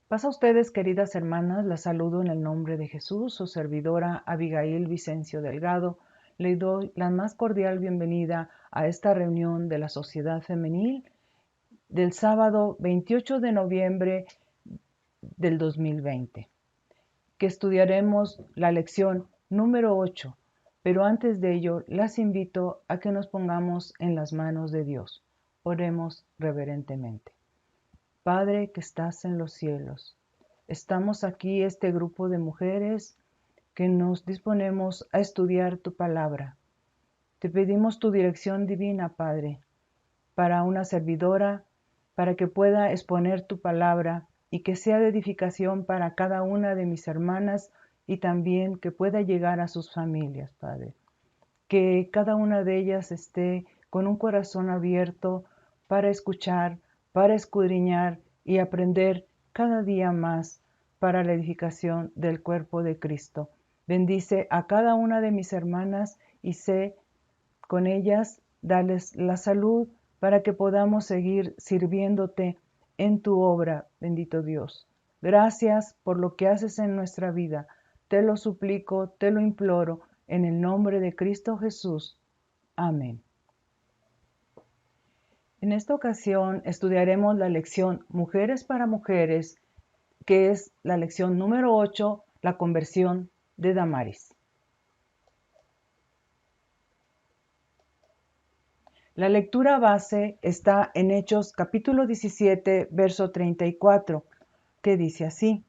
Paz a ustedes, queridas hermanas, las saludo en el nombre de Jesús, su servidora Abigail Vicencio Delgado. Le doy la más cordial bienvenida a esta reunión de la Sociedad Femenil del sábado 28 de noviembre del 2020, que estudiaremos la lección número 8. Pero antes de ello, las invito a que nos pongamos en las manos de Dios. Oremos reverentemente. Padre que estás en los cielos, estamos aquí, este grupo de mujeres que nos disponemos a estudiar tu palabra. Te pedimos tu dirección divina, Padre, para una servidora, para que pueda exponer tu palabra y que sea de edificación para cada una de mis hermanas y también que pueda llegar a sus familias, Padre. Que cada una de ellas esté con un corazón abierto para escuchar, para escudriñar y aprender cada día más para la edificación del cuerpo de Cristo. Bendice a cada una de mis hermanas y sé con ellas darles la salud para que podamos seguir sirviéndote en tu obra, bendito Dios. Gracias por lo que haces en nuestra vida. Te lo suplico, te lo imploro, en el nombre de Cristo Jesús. Amén. En esta ocasión estudiaremos la lección Mujeres para Mujeres, que es la lección número 8, la conversión de Damaris. La lectura base está en Hechos capítulo 17, verso 34, que dice así: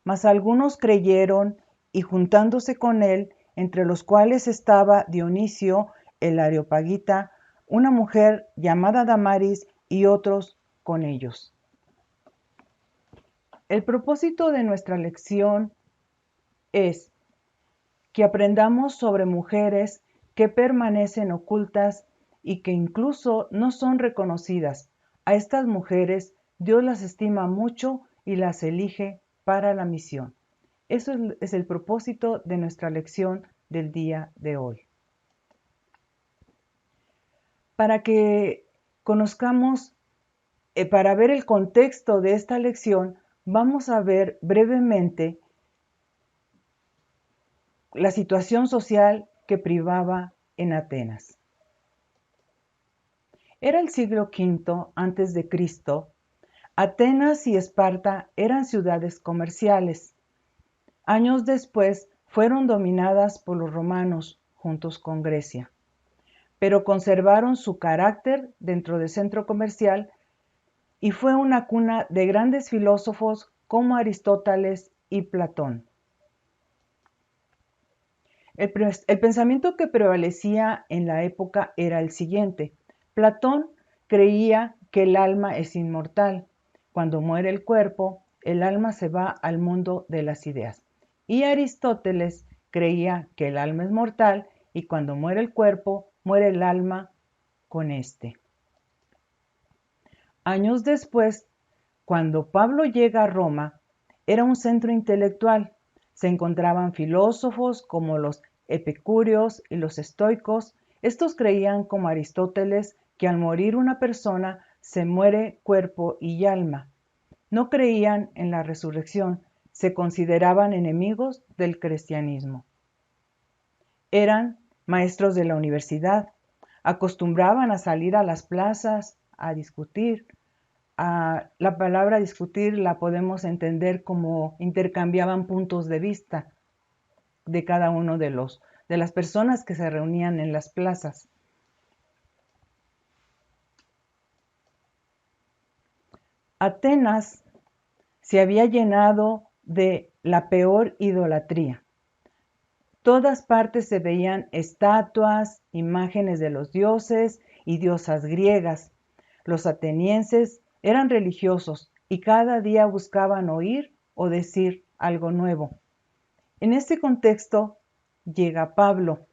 Mas algunos creyeron, y juntándose con él, entre los cuales estaba Dionisio el Areopagita, una mujer llamada Damaris, y otros con ellos. El propósito de nuestra lección es que aprendamos sobre mujeres que permanecen ocultas y que incluso no son reconocidas. A estas mujeres Dios las estima mucho y las elige para la misión. Eso es el propósito de nuestra lección del día de hoy. Para que conozcamos, para ver el contexto de esta lección, vamos a ver brevemente la situación social que privaba en Atenas. Era el siglo V antes de Cristo. Atenas y Esparta eran ciudades comerciales. Años después fueron dominadas por los romanos juntos con Grecia, pero conservaron su carácter dentro del centro comercial y fue una cuna de grandes filósofos como Aristóteles y Platón. El pensamiento que prevalecía en la época era el siguiente. Platón creía que el alma es inmortal. Cuando muere el cuerpo, el alma se va al mundo de las ideas. Y Aristóteles creía que el alma es mortal y cuando muere el cuerpo, muere el alma con éste. Años después, cuando Pablo llega a Roma, era un centro intelectual. Se encontraban filósofos como los epicúreos y los estoicos. Estos creían, como Aristóteles, que al morir una persona se muere cuerpo y alma. No creían en la resurrección, se consideraban enemigos del cristianismo. Eran maestros de la universidad, acostumbraban a salir a las plazas a discutir. La palabra discutir la podemos entender como intercambiaban puntos de vista de cada uno de las personas que se reunían en las plazas. Atenas se había llenado de la peor idolatría. Todas partes se veían estatuas, imágenes de los dioses y diosas griegas. Los atenienses eran religiosos y cada día buscaban oír o decir algo nuevo. En este contexto llega Pablo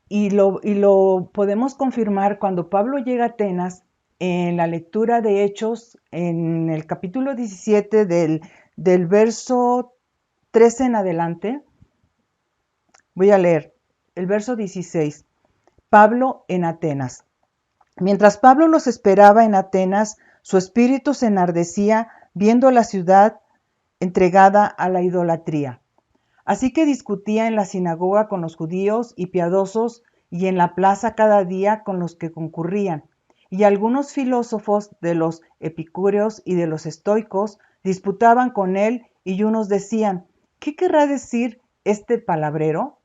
y lo podemos confirmar cuando Pablo llega a Atenas en la lectura de Hechos, en el capítulo 17 del verso 13 en adelante. Voy a leer el verso 16. Pablo en Atenas. Mientras Pablo los esperaba en Atenas, su espíritu se enardecía viendo la ciudad entregada a la idolatría. Así que discutía en la sinagoga con los judíos y piadosos y en la plaza cada día con los que concurrían. Y algunos filósofos de los epicúreos y de los estoicos disputaban con él y unos decían, ¿qué querrá decir este palabrero?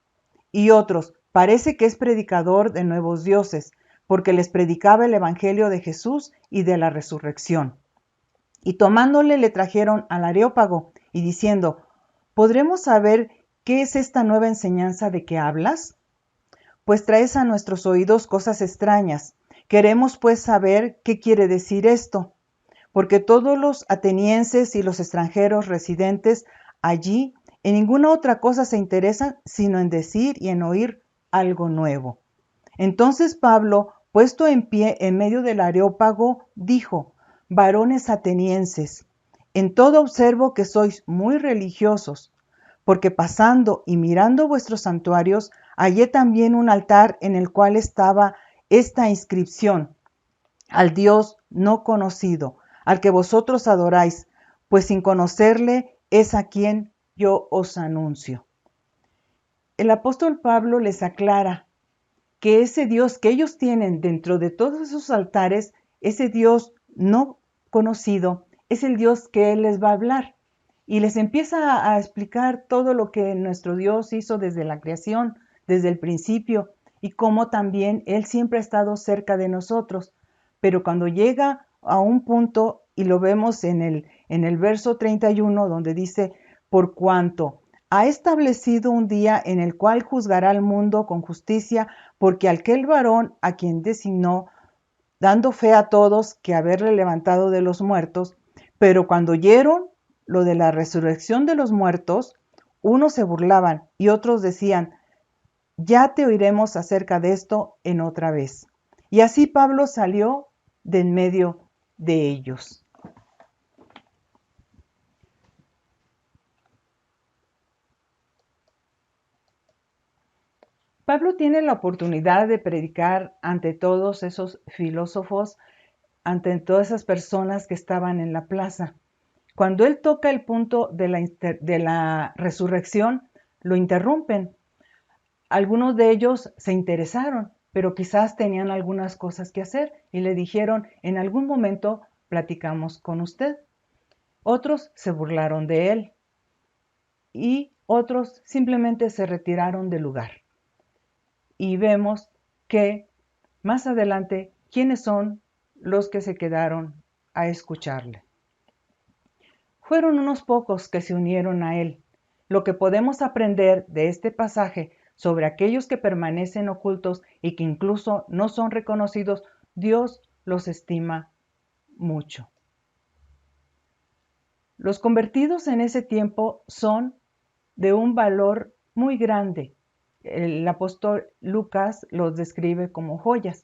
Y otros, parece que es predicador de nuevos dioses, porque les predicaba el evangelio de Jesús y de la resurrección. Y tomándole le trajeron al Areópago y diciendo, ¿podremos saber qué es esta nueva enseñanza de que hablas? Pues traes a nuestros oídos cosas extrañas. Queremos pues saber qué quiere decir esto, porque todos los atenienses y los extranjeros residentes allí en ninguna otra cosa se interesan sino en decir y en oír algo nuevo. Entonces Pablo, puesto en pie en medio del Areópago, dijo, varones atenienses, en todo observo que sois muy religiosos, porque pasando y mirando vuestros santuarios, hallé también un altar en el cual estaba esta inscripción, al Dios no conocido, al que vosotros adoráis, pues sin conocerle es a quien yo os anuncio. El apóstol Pablo les aclara que ese Dios que ellos tienen dentro de todos esos altares, ese Dios no conocido, es el Dios que Él les va a hablar. Y les empieza a explicar todo lo que nuestro Dios hizo desde la creación, desde el principio, y cómo también Él siempre ha estado cerca de nosotros. Pero cuando llega a un punto, y lo vemos en el verso 31, donde dice, por cuanto ha establecido un día en el cual juzgará al mundo con justicia, porque aquel varón a quien designó, dando fe a todos que haberle levantado de los muertos, pero cuando oyeron lo de la resurrección de los muertos, unos se burlaban y otros decían, ya te oiremos acerca de esto en otra vez. Y así Pablo salió de en medio de ellos. Pablo tiene la oportunidad de predicar ante todos esos filósofos, ante todas esas personas que estaban en la plaza. Cuando él toca el punto de la resurrección, lo interrumpen. Algunos de ellos se interesaron, pero quizás tenían algunas cosas que hacer y le dijeron, en algún momento platicamos con usted. Otros se burlaron de él y otros simplemente se retiraron del lugar. Y vemos que más adelante, ¿quiénes son los que se quedaron a escucharle? Fueron unos pocos que se unieron a él. Lo que podemos aprender de este pasaje sobre aquellos que permanecen ocultos y que incluso no son reconocidos, Dios los estima mucho. Los convertidos en ese tiempo son de un valor muy grande. El apóstol Lucas los describe como joyas.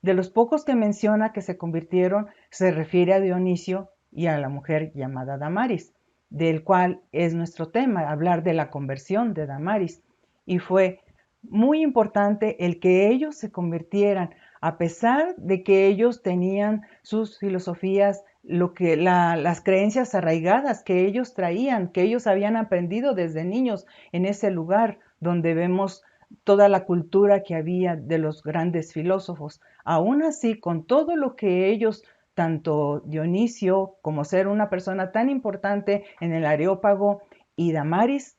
De los pocos que menciona que se convirtieron, se refiere a Dionisio y a la mujer llamada Damaris, del cual es nuestro tema, hablar de la conversión de Damaris. Y fue muy importante el que ellos se convirtieran, a pesar de que ellos tenían sus filosofías, las creencias arraigadas que ellos traían, que ellos habían aprendido desde niños en ese lugar donde vemos toda la cultura que había de los grandes filósofos. Aún así, con todo lo que ellos, tanto Dionisio como ser una persona tan importante en el Areópago y Damaris,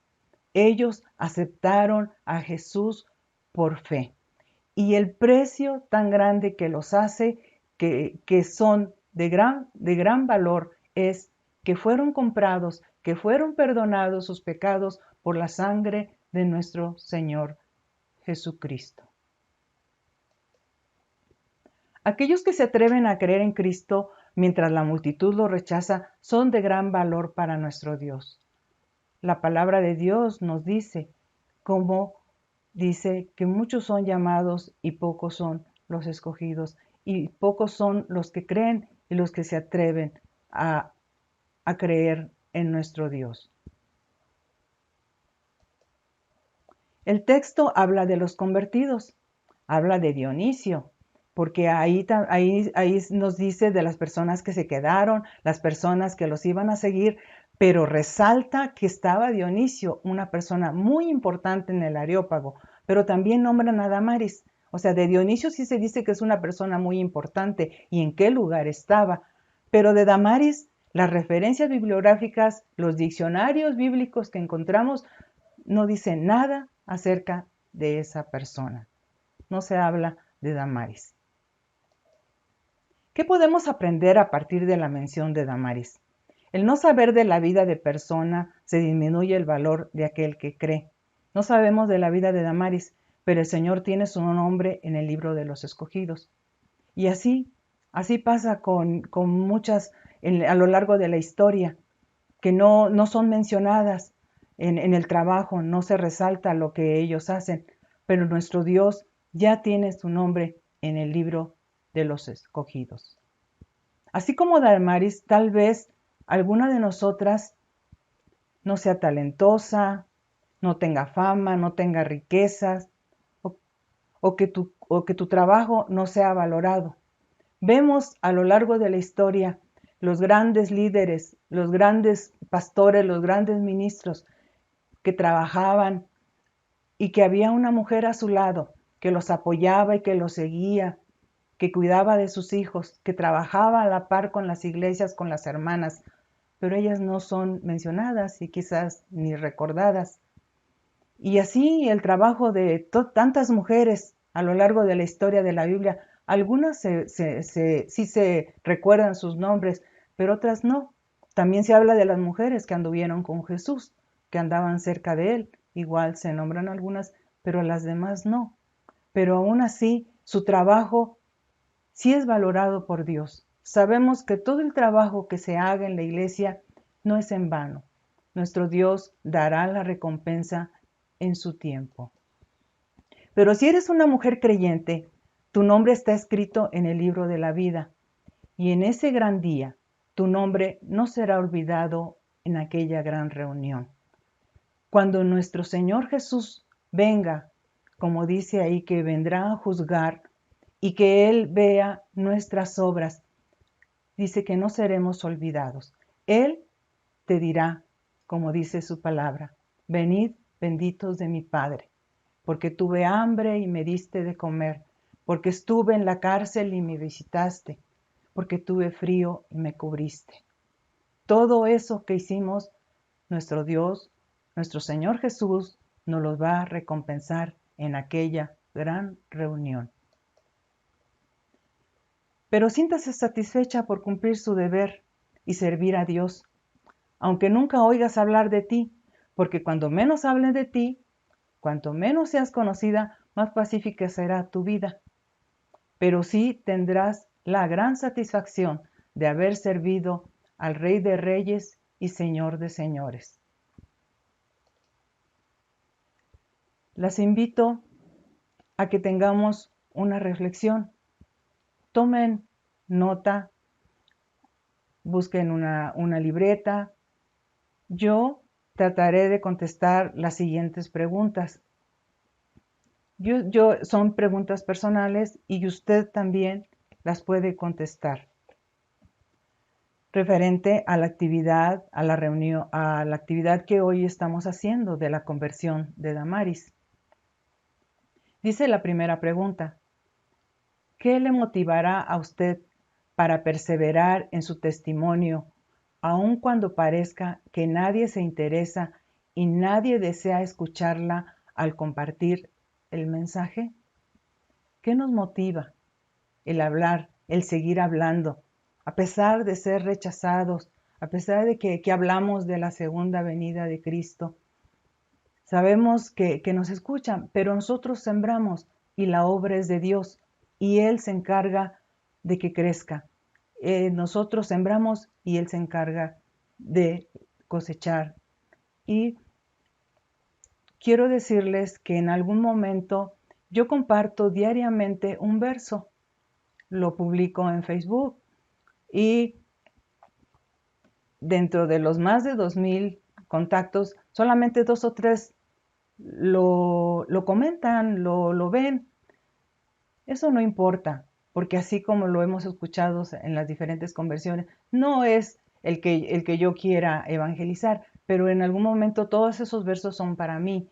ellos aceptaron a Jesús por fe. Y el precio tan grande que los hace, que son de gran valor, es que fueron comprados, que fueron perdonados sus pecados por la sangre de nuestro Señor Jesucristo. Aquellos que se atreven a creer en Cristo mientras la multitud lo rechaza son de gran valor para nuestro Dios. La palabra de Dios nos dice, como dice que muchos son llamados y pocos son los escogidos, y pocos son los que creen y los que se atreven a creer en nuestro Dios. El texto habla de los convertidos, habla de Dionisio, porque ahí nos dice de las personas que se quedaron, las personas que los iban a seguir, pero resalta que estaba Dionisio, una persona muy importante en el Areópago, pero también nombran a Damaris. O sea, de Dionisio sí se dice que es una persona muy importante y en qué lugar estaba, pero de Damaris, las referencias bibliográficas, los diccionarios bíblicos que encontramos, no dicen nada acerca de esa persona. No se habla de Damaris. ¿Qué podemos aprender a partir de la mención de Damaris? El no saber de la vida de persona se disminuye el valor de aquel que cree. No sabemos de la vida de Damaris, pero el Señor tiene su nombre en el libro de los escogidos. Y así pasa con muchas a lo largo de la historia, que no son mencionadas en el trabajo, no se resalta lo que ellos hacen, pero nuestro Dios ya tiene su nombre en el libro de los escogidos. Así como Damaris, tal vez alguna de nosotras no sea talentosa, no tenga fama, no tenga riquezas, o que tu trabajo no sea valorado. Vemos a lo largo de la historia los grandes líderes, los grandes pastores, los grandes ministros que trabajaban y que había una mujer a su lado que los apoyaba y que los seguía, que cuidaba de sus hijos, que trabajaba a la par con las iglesias, con las hermanas, pero ellas no son mencionadas y quizás ni recordadas. Y así el trabajo de tantas mujeres a lo largo de la historia de la Biblia, algunas sí se recuerdan sus nombres, pero otras no. También se habla de las mujeres que anduvieron con Jesús, que andaban cerca de él. Igual se nombran algunas, pero las demás no. Pero aún así, su trabajo sí es valorado por Dios. Sabemos que todo el trabajo que se haga en la iglesia no es en vano. Nuestro Dios dará la recompensa en su tiempo. Pero si eres una mujer creyente, tu nombre está escrito en el libro de la vida, y en ese gran día tu nombre no será olvidado en aquella gran reunión. Cuando nuestro Señor Jesús venga, como dice ahí, que vendrá a juzgar y que Él vea nuestras obras, dice que no seremos olvidados. Él te dirá, como dice su palabra, venid benditos de mi Padre, porque tuve hambre y me diste de comer, porque estuve en la cárcel y me visitaste, porque tuve frío y me cubriste. Todo eso que hicimos, nuestro Dios, nuestro Señor Jesús, nos lo va a recompensar en aquella gran reunión. Pero siéntase satisfecha por cumplir su deber y servir a Dios, aunque nunca oigas hablar de ti, porque cuando menos hablen de ti, cuanto menos seas conocida, más pacífica será tu vida. Pero sí tendrás la gran satisfacción de haber servido al Rey de Reyes y Señor de Señores. Las invito a que tengamos una reflexión. Tomen nota, busquen una libreta. Yo trataré de contestar las siguientes preguntas. Son preguntas personales y usted también las puede contestar. Referente a la actividad, a la reunión, a la actividad que hoy estamos haciendo de la conversión de Damaris. Dice la primera pregunta: ¿qué le motivará a usted para perseverar en su testimonio, aun cuando parezca que nadie se interesa y nadie desea escucharla al compartir el mensaje? ¿Qué nos motiva? El hablar, el seguir hablando, a pesar de ser rechazados, a pesar de que hablamos de la segunda venida de Cristo. Sabemos que nos escuchan, pero nosotros sembramos y la obra es de Dios y Él se encarga de que crezca. Nosotros sembramos y Él se encarga de cosechar. Y quiero decirles que en algún momento yo comparto diariamente un verso, lo publico en Facebook y dentro de los más de 2000 contactos, solamente 2 o 3 lo comentan, lo ven. Eso no importa. porque así como lo hemos escuchado en las diferentes conversiones, no es el que yo quiera evangelizar, pero en algún momento todos esos versos son para mí.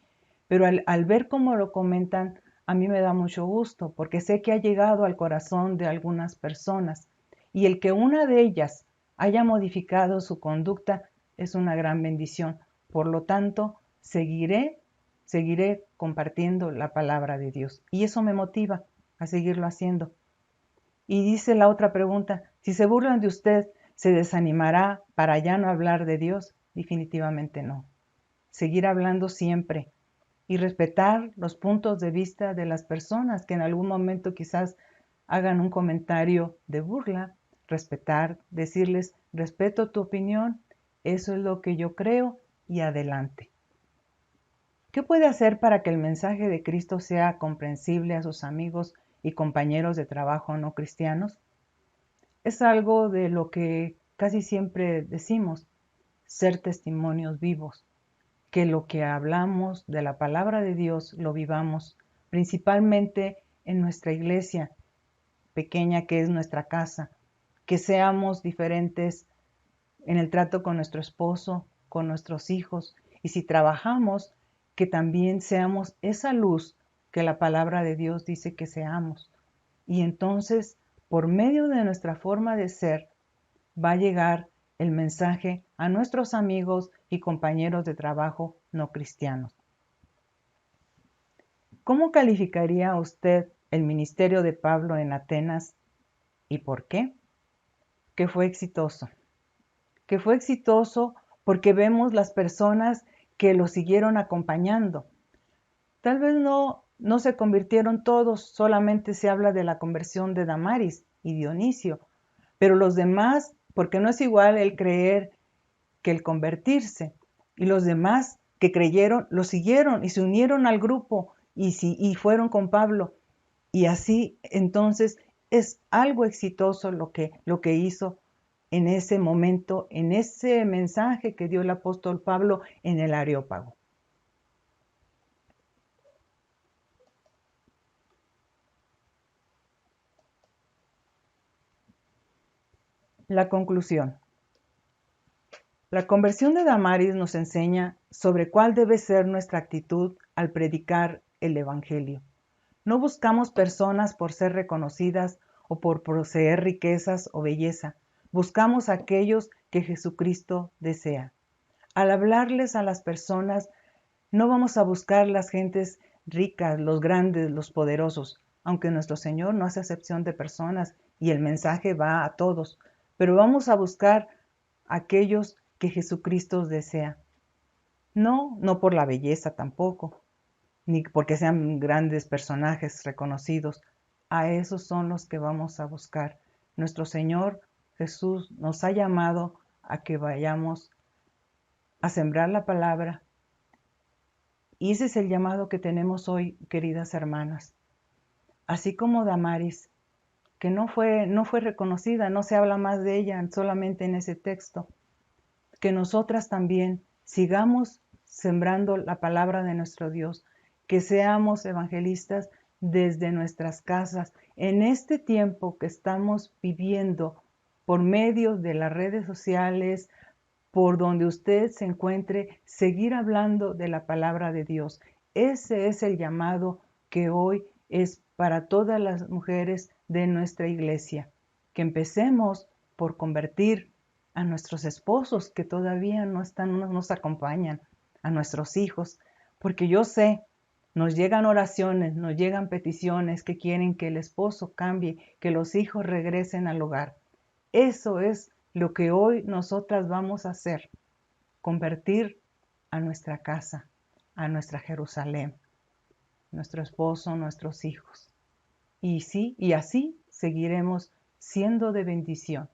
Pero al ver cómo lo comentan, a mí me da mucho gusto, porque sé que ha llegado al corazón de algunas personas. Y el que una de ellas haya modificado su conducta es una gran bendición. Por lo tanto, seguiré compartiendo la palabra de Dios. Y eso me motiva a seguirlo haciendo. Y dice la otra pregunta, si se burlan de usted, ¿se desanimará para ya no hablar de Dios? Definitivamente no. Seguir hablando siempre y respetar los puntos de vista de las personas que en algún momento quizás hagan un comentario de burla, respetar, decirles, respeto tu opinión, eso es lo que yo creo y adelante. ¿Qué puede hacer para que el mensaje de Cristo sea comprensible a sus amigos y compañeros de trabajo no cristianos? Es algo de lo que casi siempre decimos, ser testimonios vivos, que lo que hablamos de la palabra de Dios lo vivamos, principalmente en nuestra iglesia pequeña que es nuestra casa, que seamos diferentes en el trato con nuestro esposo, con nuestros hijos, y si trabajamos, que también seamos esa luz que la palabra de Dios dice que seamos. Y entonces, por medio de nuestra forma de ser, va a llegar el mensaje a nuestros amigos y compañeros de trabajo no cristianos. ¿Cómo calificaría usted el ministerio de Pablo en Atenas y por qué? Que fue exitoso. Que fue exitoso porque vemos las personas que lo siguieron acompañando. Tal vez no se convirtieron todos, solamente se habla de la conversión de Damaris y Dionisio, pero los demás, porque no es igual el creer que el convertirse, y los demás que creyeron, lo siguieron y se unieron al grupo y fueron con Pablo. Y así entonces es algo exitoso lo que hizo en ese momento, en ese mensaje que dio el apóstol Pablo en el Areópago. La conclusión. La conversión de Damaris nos enseña sobre cuál debe ser nuestra actitud al predicar el Evangelio. No buscamos personas por ser reconocidas o por poseer riquezas o belleza. Buscamos a aquellos que Jesucristo desea. Al hablarles a las personas, no vamos a buscar las gentes ricas, los grandes, los poderosos, aunque nuestro Señor no hace excepción de personas y el mensaje va a todos, pero vamos a buscar a aquellos que Jesucristo desea. No por la belleza tampoco, ni porque sean grandes personajes reconocidos. A esos son los que vamos a buscar. Nuestro Señor Jesús nos ha llamado a que vayamos a sembrar la palabra. Y ese es el llamado que tenemos hoy, queridas hermanas. Así como Damaris, que no fue reconocida, no se habla más de ella solamente en ese texto, que nosotras también sigamos sembrando la palabra de nuestro Dios, que seamos evangelistas desde nuestras casas, en este tiempo que estamos viviendo por medio de las redes sociales, por donde usted se encuentre, seguir hablando de la palabra de Dios. Ese es el llamado que hoy es para todas las mujeres de nuestra iglesia, que empecemos por convertir a nuestros esposos que todavía no nos acompañan, a nuestros hijos, porque yo sé, nos llegan oraciones, nos llegan peticiones que quieren que el esposo cambie, que los hijos regresen al hogar. Eso es lo que hoy nosotras vamos a hacer, convertir a nuestra casa, a nuestra Jerusalén, nuestro esposo, nuestros hijos. Y sí, y así seguiremos siendo de bendición.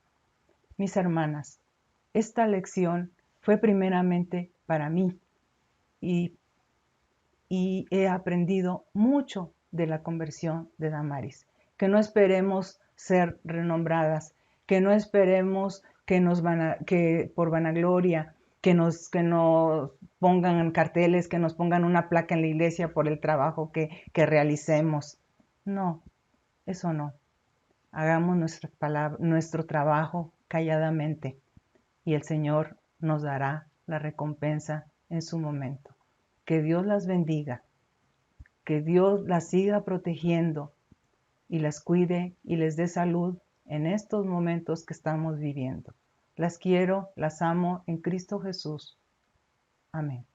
Mis hermanas, esta lección fue primeramente para mí y he aprendido mucho de la conversión de Damaris. Que no esperemos ser renombradas, que no esperemos que por vanagloria, que nos pongan carteles, que nos pongan una placa en la iglesia por el trabajo que realicemos. No, eso no. hagamos nuestro trabajo calladamente y el Señor nos dará la recompensa en su momento. Que Dios las bendiga, que Dios las siga protegiendo y las cuide y les dé salud en estos momentos que estamos viviendo. Las quiero, las amo en Cristo Jesús. Amén.